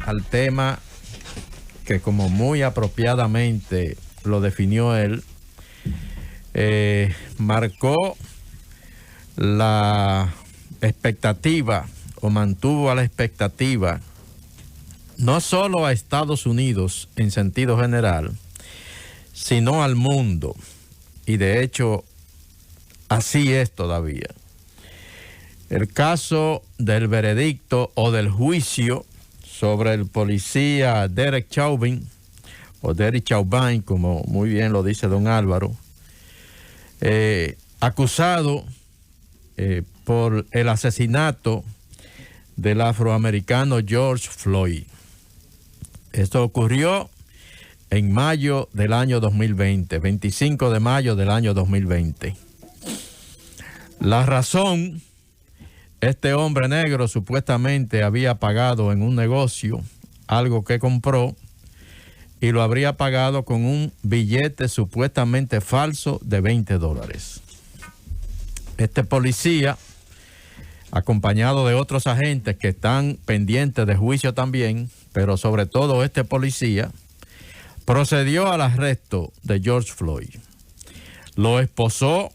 al tema que, como muy apropiadamente lo definió él, marcó la expectativa o mantuvo a la expectativa no solo a Estados Unidos en sentido general, sino al mundo. Y de hecho, así es todavía. El caso del veredicto o del juicio sobre el policía Derek Chauvin, o Derek Chauvin, como muy bien lo dice don Álvaro, acusado por el asesinato del afroamericano George Floyd. Esto ocurrió en mayo del año 2020, 25 de mayo del año 2020. La razón, este hombre negro supuestamente había pagado en un negocio algo que compró y lo habría pagado con un billete supuestamente falso de $20. Este policía, acompañado de otros agentes que están pendientes de juicio también, pero sobre todo este policía, procedió al arresto de George Floyd. Lo esposó,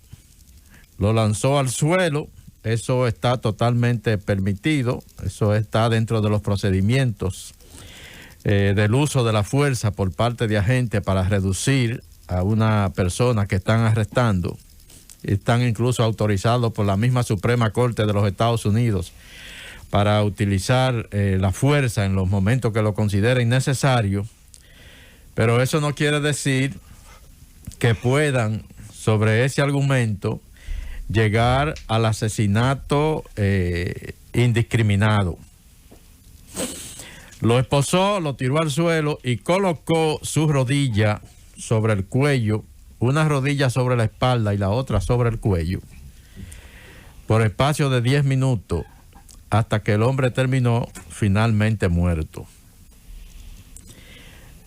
lo lanzó al suelo. Eso está totalmente permitido, eso está dentro de los procedimientos del uso de la fuerza por parte de agentes para reducir a una persona que están arrestando. Están incluso autorizados por la misma Suprema Corte de los Estados Unidos para utilizar la fuerza en los momentos que lo consideren necesario, pero eso no quiere decir que puedan, sobre ese argumento, llegar al asesinato indiscriminado. Lo esposó, lo tiró al suelo y colocó su rodilla sobre el cuello, una rodilla sobre la espalda y la otra sobre el cuello, por espacio de 10 minutos, hasta que el hombre terminó finalmente muerto.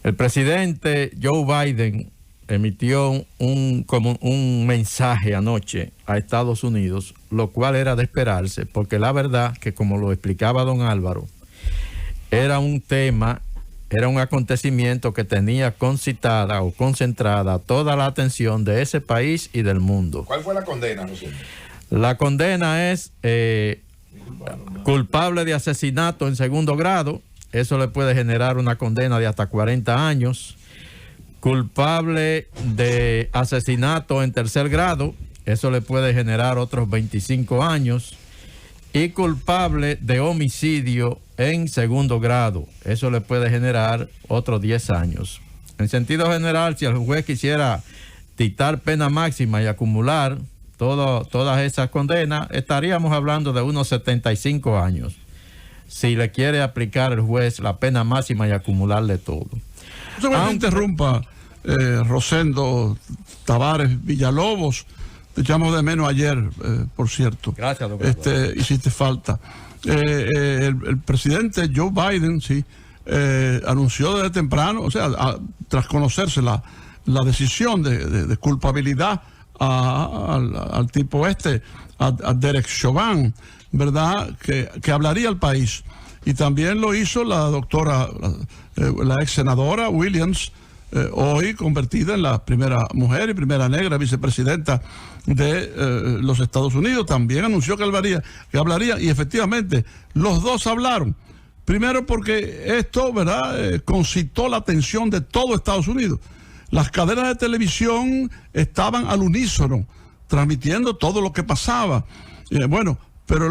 El presidente Joe Biden emitió un mensaje anoche a Estados Unidos, lo cual era de esperarse, porque la verdad que, como lo explicaba don Álvaro, era un tema, era un acontecimiento que tenía concitada o concentrada toda la atención de ese país y del mundo. ¿Cuál fue la condena, José? La condena es culpable de asesinato en segundo grado. Eso le puede generar una condena de hasta 40 años. Culpable de asesinato en tercer grado. Eso le puede generar otros 25 años. Y culpable de homicidio en segundo grado. Eso le puede generar otros 10 años. En sentido general, si el juez quisiera dictar pena máxima y acumular todas esas condenas, estaríamos hablando de unos 75 años. Si le quiere aplicar el juez la pena máxima y acumularle todo. Aunque interrumpa, Rosendo Tavares Villalobos, te llamo de menos ayer, por cierto. Gracias, doctor. Hiciste falta. El presidente Joe Biden, sí, anunció desde temprano, o sea, tras conocerse la decisión de culpabilidad al tipo a Derek Chauvin, ¿verdad?, que hablaría al país. Y también lo hizo la doctora, la ex senadora Williams, hoy convertida en la primera mujer y primera negra vicepresidenta de los Estados Unidos. También anunció que hablaría, y efectivamente los dos hablaron. Primero porque esto, ¿verdad?, concitó la atención de todo Estados Unidos. Las cadenas de televisión estaban al unísono, transmitiendo todo lo que pasaba. Bueno, pero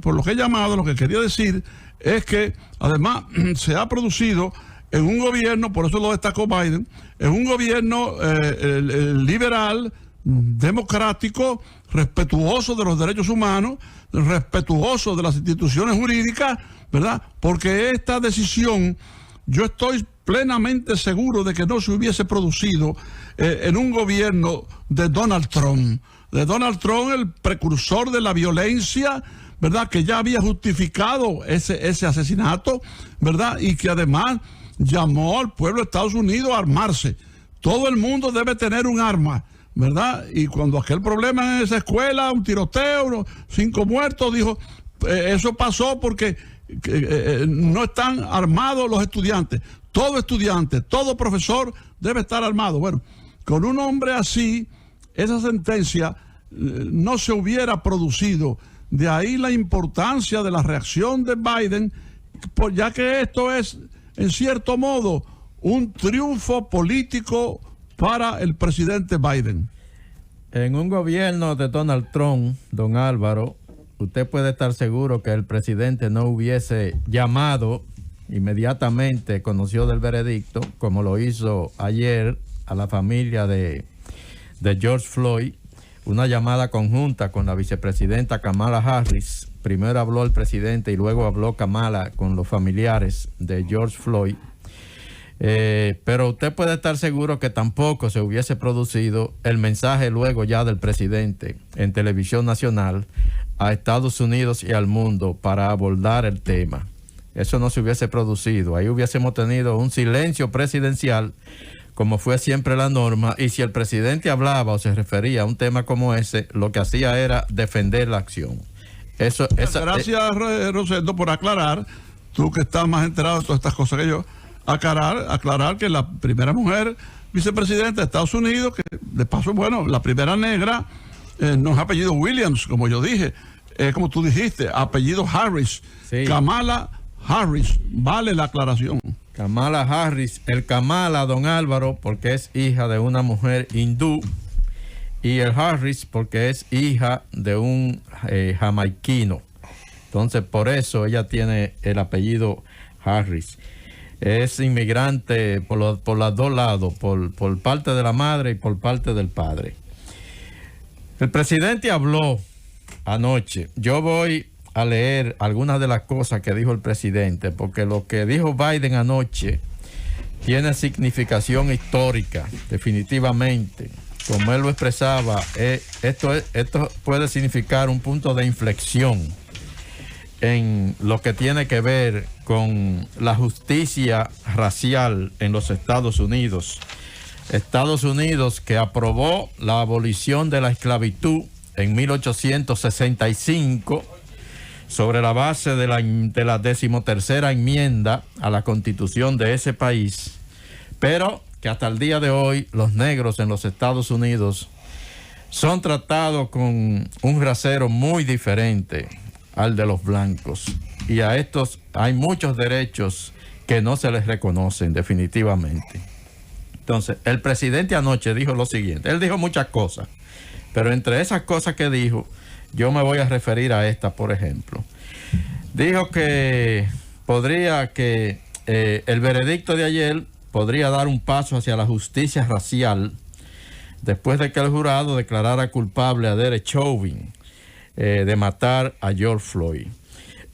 por lo que he llamado, lo que quería decir es que además se ha producido en un gobierno, por eso lo destacó Biden, en un gobierno liberal, democrático, respetuoso de los derechos humanos, respetuoso de las instituciones jurídicas, ¿verdad? Porque esta decisión, yo estoy plenamente seguro de que no se hubiese producido en un gobierno de Donald Trump. De Donald Trump, el precursor de la violencia, ¿verdad?, que ya había justificado ese asesinato, ¿verdad?, y que además llamó al pueblo de Estados Unidos a armarse. Todo el mundo debe tener un arma, ¿verdad? Y cuando aquel problema en esa escuela, un tiroteo, 5 muertos, dijo, eso pasó porque no están armados los estudiantes. Todo estudiante, todo profesor debe estar armado. Bueno, con un hombre así, esa sentencia no se hubiera producido. De ahí la importancia de la reacción de Biden, ya que esto es, en cierto modo, un triunfo político para el presidente Biden. En un gobierno de Donald Trump, don Álvaro, usted puede estar seguro que el presidente no hubiese llamado inmediatamente, conoció del veredicto, como lo hizo ayer a la familia de George Floyd, una llamada conjunta con la vicepresidenta Kamala Harris. Primero habló el presidente y luego habló Kamala con los familiares de George Floyd. Pero usted puede estar seguro que tampoco se hubiese producido el mensaje luego ya del presidente en televisión nacional a Estados Unidos y al mundo para abordar el tema. Eso no se hubiese producido. Ahí hubiésemos tenido un silencio presidencial, como fue siempre la norma, y si el presidente hablaba o se refería a un tema como ese, lo que hacía era defender la acción. Gracias, Rosendo, por aclarar, tú que estás más enterado de todas estas cosas que yo, aclarar que la primera mujer vicepresidenta de Estados Unidos, que de paso, bueno, la primera negra, no es apellido Williams, como yo dije, como tú dijiste, apellido Harris. Sí. Kamala Harris, vale la aclaración. Kamala Harris, el Kamala, don Álvaro, porque es hija de una mujer hindú, y el Harris porque es hija de un jamaiquino. Entonces, por eso ella tiene el apellido Harris. Es inmigrante por los dos lados, por parte de la madre y por parte del padre. El presidente habló anoche. Yo voy a leer algunas de las cosas que dijo el presidente, porque lo que dijo Biden anoche tiene significación histórica, definitivamente. Como él lo expresaba, esto puede significar un punto de inflexión en lo que tiene que ver con la justicia racial en los Estados Unidos. Estados Unidos que aprobó la abolición de la esclavitud en 1865 sobre la base de la 13ª enmienda a la Constitución de ese país, pero que hasta el día de hoy los negros en los Estados Unidos son tratados con un rasero muy diferente al de los blancos, y a estos hay muchos derechos que no se les reconocen definitivamente. Entonces, el presidente anoche dijo lo siguiente. Él dijo muchas cosas, pero entre esas cosas que dijo, yo me voy a referir a esta, por ejemplo. Dijo que el veredicto de ayer podría dar un paso hacia la justicia racial después de que el jurado declarara culpable a Derek Chauvin de matar a George Floyd.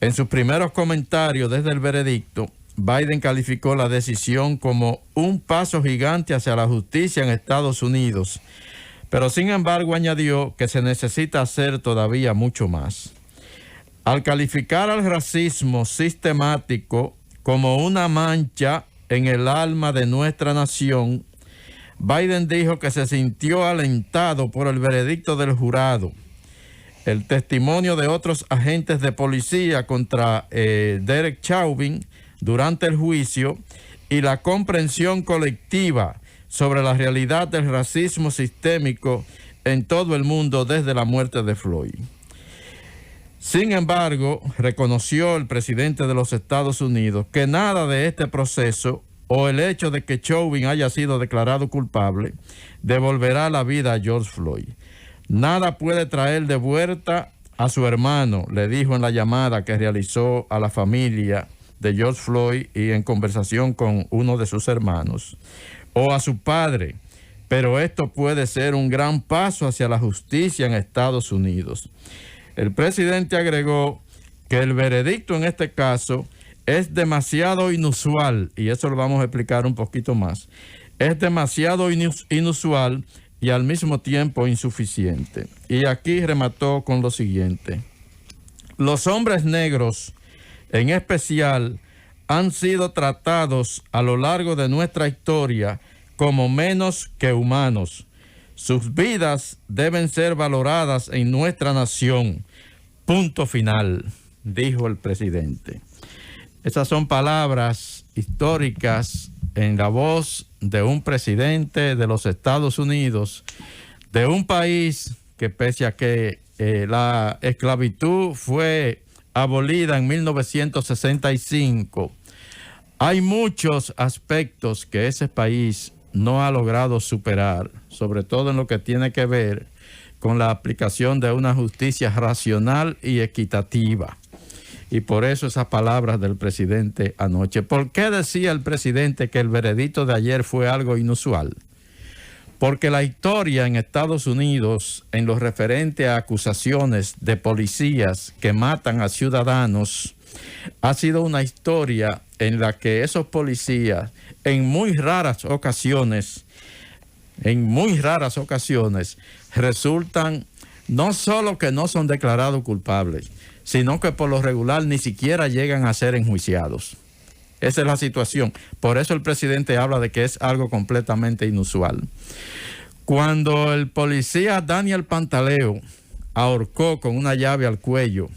En sus primeros comentarios desde el veredicto, Biden calificó la decisión como un paso gigante hacia la justicia en Estados Unidos, pero sin embargo añadió que se necesita hacer todavía mucho más. Al calificar al racismo sistemático como una mancha en el alma de nuestra nación, Biden dijo que se sintió alentado por el veredicto del jurado, el testimonio de otros agentes de policía contra Derek Chauvin durante el juicio y la comprensión colectiva sobre la realidad del racismo sistémico en todo el mundo desde la muerte de Floyd. Sin embargo, reconoció el presidente de los Estados Unidos que nada de este proceso o el hecho de que Chauvin haya sido declarado culpable devolverá la vida a George Floyd. Nada puede traer de vuelta a su hermano, le dijo en la llamada que realizó a la familia de George Floyd y en conversación con uno de sus hermanos, o a su padre, pero esto puede ser un gran paso hacia la justicia en Estados Unidos. El presidente agregó que el veredicto en este caso es demasiado inusual, y eso lo vamos a explicar un poquito más. Es demasiado inusual y al mismo tiempo insuficiente. Y aquí remató con lo siguiente. Los hombres negros, en especial, han sido tratados a lo largo de nuestra historia como menos que humanos. Sus vidas deben ser valoradas en nuestra nación. Punto final, dijo el presidente. Esas son palabras históricas en la voz de un presidente de los Estados Unidos, de un país que pese a que la esclavitud fue abolida en 1965, hay muchos aspectos que ese país no ha logrado superar, sobre todo en lo que tiene que ver con la aplicación de una justicia racional y equitativa. Y por eso esas palabras del presidente anoche. ¿Por qué decía el presidente que el veredicto de ayer fue algo inusual? Porque la historia en Estados Unidos, en lo referente a acusaciones de policías que matan a ciudadanos, ha sido una historia en la que esos policías, en muy raras ocasiones, resultan no solo que no son declarados culpables, sino que por lo regular ni siquiera llegan a ser enjuiciados. Esa es la situación. Por eso el presidente habla de que es algo completamente inusual. Cuando el policía Daniel Pantaleo ahorcó con una llave al cuello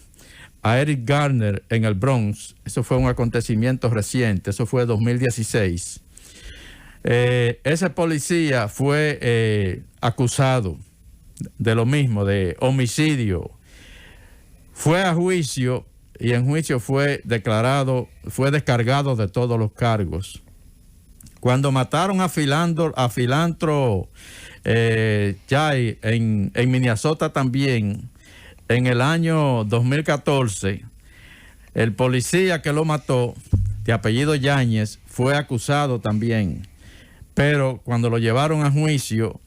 a Eric Garner en el Bronx, eso fue un acontecimiento reciente, eso fue 2016. Ese policía fue acusado de lo mismo, de homicidio. Fue a juicio y en juicio fue descargado de todos los cargos. Cuando mataron a Philantro Jay en Minnesota también, en el año 2014, el policía que lo mató, de apellido Yáñez, fue acusado también. Pero cuando lo llevaron a juicio,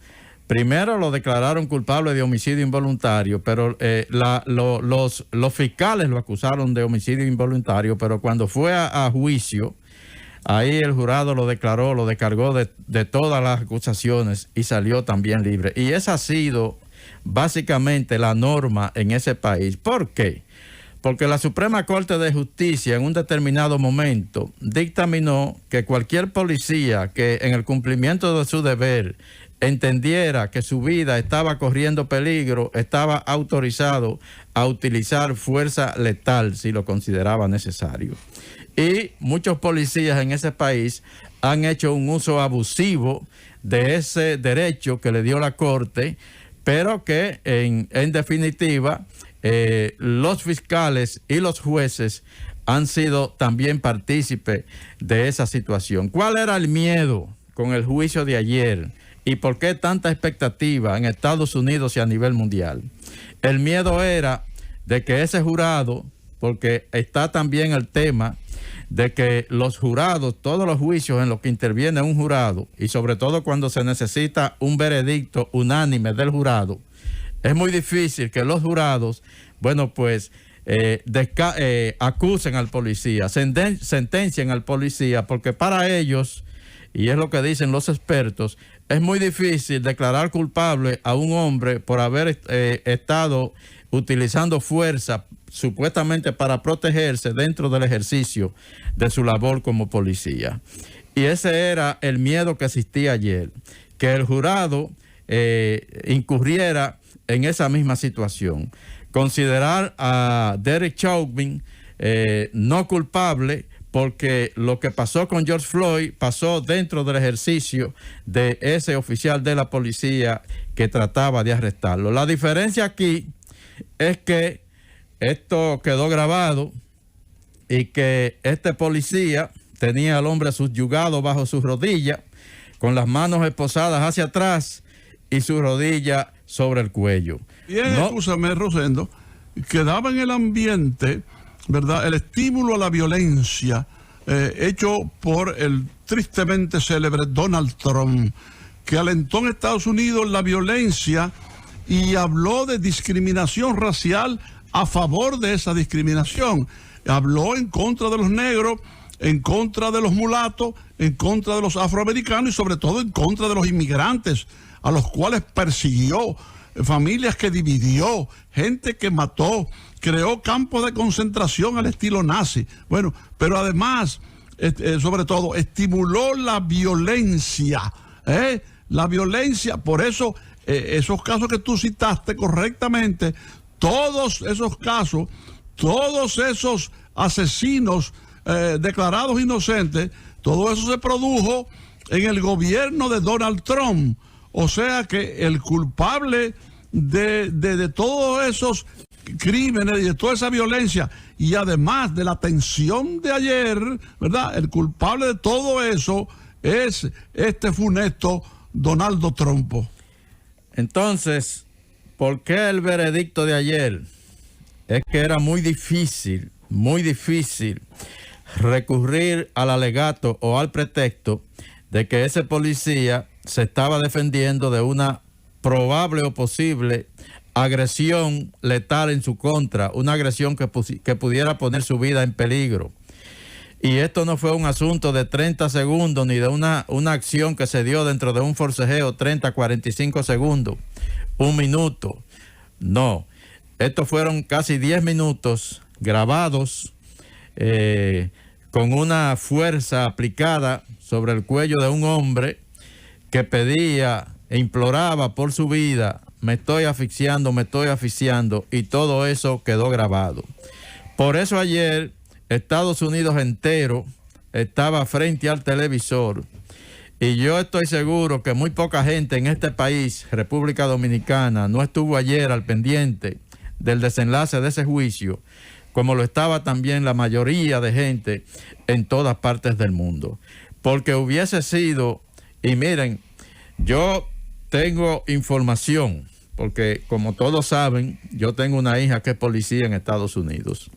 primero lo declararon culpable de homicidio involuntario, pero los fiscales lo acusaron de homicidio involuntario, pero cuando fue a juicio, ahí el jurado lo descargó de todas las acusaciones y salió también libre. Y esa ha sido básicamente la norma en ese país. ¿Por qué? Porque la Suprema Corte de Justicia en un determinado momento dictaminó que cualquier policía que en el cumplimiento de su deber entendiera que su vida estaba corriendo peligro, estaba autorizado a utilizar fuerza letal si lo consideraba necesario. Y muchos policías en ese país han hecho un uso abusivo de ese derecho que le dio la Corte, pero que en definitiva los fiscales y los jueces han sido también partícipes de esa situación. ¿Cuál era el miedo con el juicio de ayer? ¿Y por qué tanta expectativa en Estados Unidos y a nivel mundial? El miedo era de que ese jurado, porque está también el tema de que los jurados, todos los juicios en los que interviene un jurado, y sobre todo cuando se necesita un veredicto unánime del jurado, es muy difícil que los jurados, bueno, pues acusen al policía, sentencien al policía, porque para ellos, y es lo que dicen los expertos, es muy difícil declarar culpable a un hombre por haber estado utilizando fuerza supuestamente para protegerse dentro del ejercicio de su labor como policía. Y ese era el miedo que existía ayer, que el jurado incurriera en esa misma situación. Considerar a Derek Chauvin no culpable, porque lo que pasó con George Floyd pasó dentro del ejercicio de ese oficial de la policía que trataba de arrestarlo. La diferencia aquí es que esto quedó grabado y que este policía tenía al hombre subyugado bajo sus rodillas, con las manos esposadas hacia atrás y su rodilla sobre el cuello. Bien, escúchame, Rosendo, quedaba en el ambiente, ¿verdad?, el estímulo a la violencia hecho por el tristemente célebre Donald Trump, que alentó en Estados Unidos la violencia y habló de discriminación racial a favor de esa discriminación. Habló en contra de los negros, en contra de los mulatos, en contra de los afroamericanos y sobre todo en contra de los inmigrantes, a los cuales persiguió, familias que dividió, gente que mató, creó campos de concentración al estilo nazi. Bueno, pero además, sobre todo, estimuló la violencia, la violencia. Por eso, esos casos que tú citaste correctamente, todos esos casos, todos esos asesinos declarados inocentes, todo eso se produjo en el gobierno de Donald Trump. O sea que el culpable de todos esos crímenes y de toda esa violencia, y además de la tensión de ayer, ¿verdad? El culpable de todo eso es este funesto Donaldo Trump. Entonces, ¿por qué el veredicto de ayer? Es que era muy difícil recurrir al alegato o al pretexto de que ese policía se estaba defendiendo de una probable o posible agresión letal en su contra, una agresión que pudiera poner su vida en peligro. Y esto no fue un asunto de 30 segundos ni de una acción que se dio dentro de un forcejeo 30, 45 segundos, un minuto. No, estos fueron casi 10 minutos grabados con una fuerza aplicada sobre el cuello de un hombre que pedía e imploraba por su vida: me estoy asfixiando, y todo eso quedó grabado. Por eso ayer Estados Unidos entero estaba frente al televisor, y yo estoy seguro que muy poca gente en este país, República Dominicana, no estuvo ayer al pendiente del desenlace de ese juicio, como lo estaba también la mayoría de gente en todas partes del mundo. Porque hubiese sido, y miren, yo tengo información, porque como todos saben, yo tengo una hija que es policía en Estados Unidos.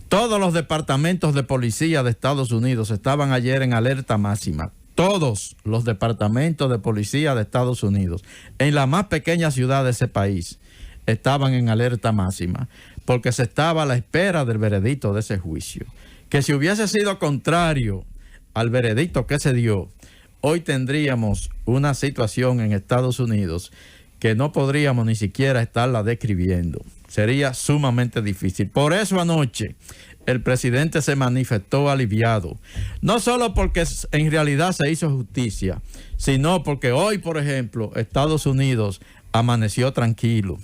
Todos los departamentos de policía de Estados Unidos estaban ayer en alerta máxima. Todos los departamentos de policía de Estados Unidos, en la más pequeña ciudad de ese país, estaban en alerta máxima, porque se estaba a la espera del veredicto de ese juicio. Que si hubiese sido contrario al veredicto que se dio, hoy tendríamos una situación en Estados Unidos que no podríamos ni siquiera estarla describiendo. Sería sumamente difícil. Por eso anoche el presidente se manifestó aliviado. No solo porque en realidad se hizo justicia, sino porque hoy, por ejemplo, Estados Unidos amaneció tranquilo.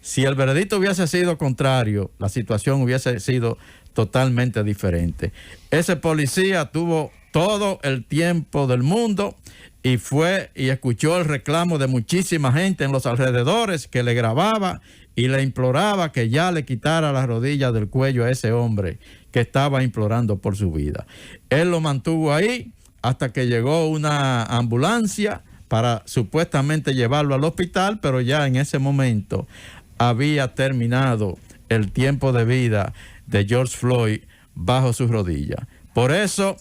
Si el veredicto hubiese sido contrario, la situación hubiese sido totalmente diferente. Ese policía tuvo todo el tiempo del mundo y fue y escuchó el reclamo de muchísima gente en los alrededores que le grababa y le imploraba que ya le quitara las rodillas del cuello a ese hombre que estaba implorando por su vida. Él lo mantuvo ahí hasta que llegó una ambulancia para supuestamente llevarlo al hospital, pero ya en ese momento había terminado el tiempo de vida de George Floyd bajo sus rodillas. Por eso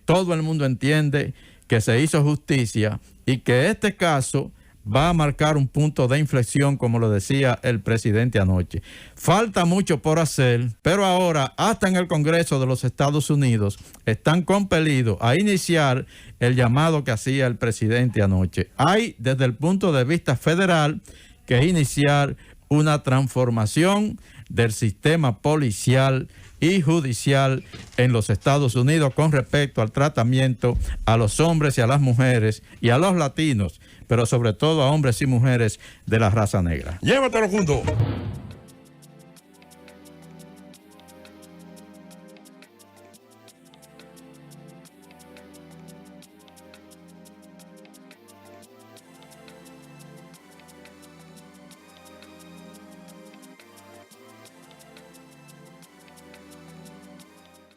todo el mundo entiende que se hizo justicia y que este caso va a marcar un punto de inflexión, como lo decía el presidente anoche. Falta mucho por hacer, pero ahora hasta en el Congreso de los Estados Unidos están compelidos a iniciar el llamado que hacía el presidente anoche. Hay, desde el punto de vista federal, que iniciar una transformación del sistema policial y judicial en los Estados Unidos con respecto al tratamiento a los hombres y a las mujeres y a los latinos, pero sobre todo a hombres y mujeres de la raza negra. Llévatelo junto.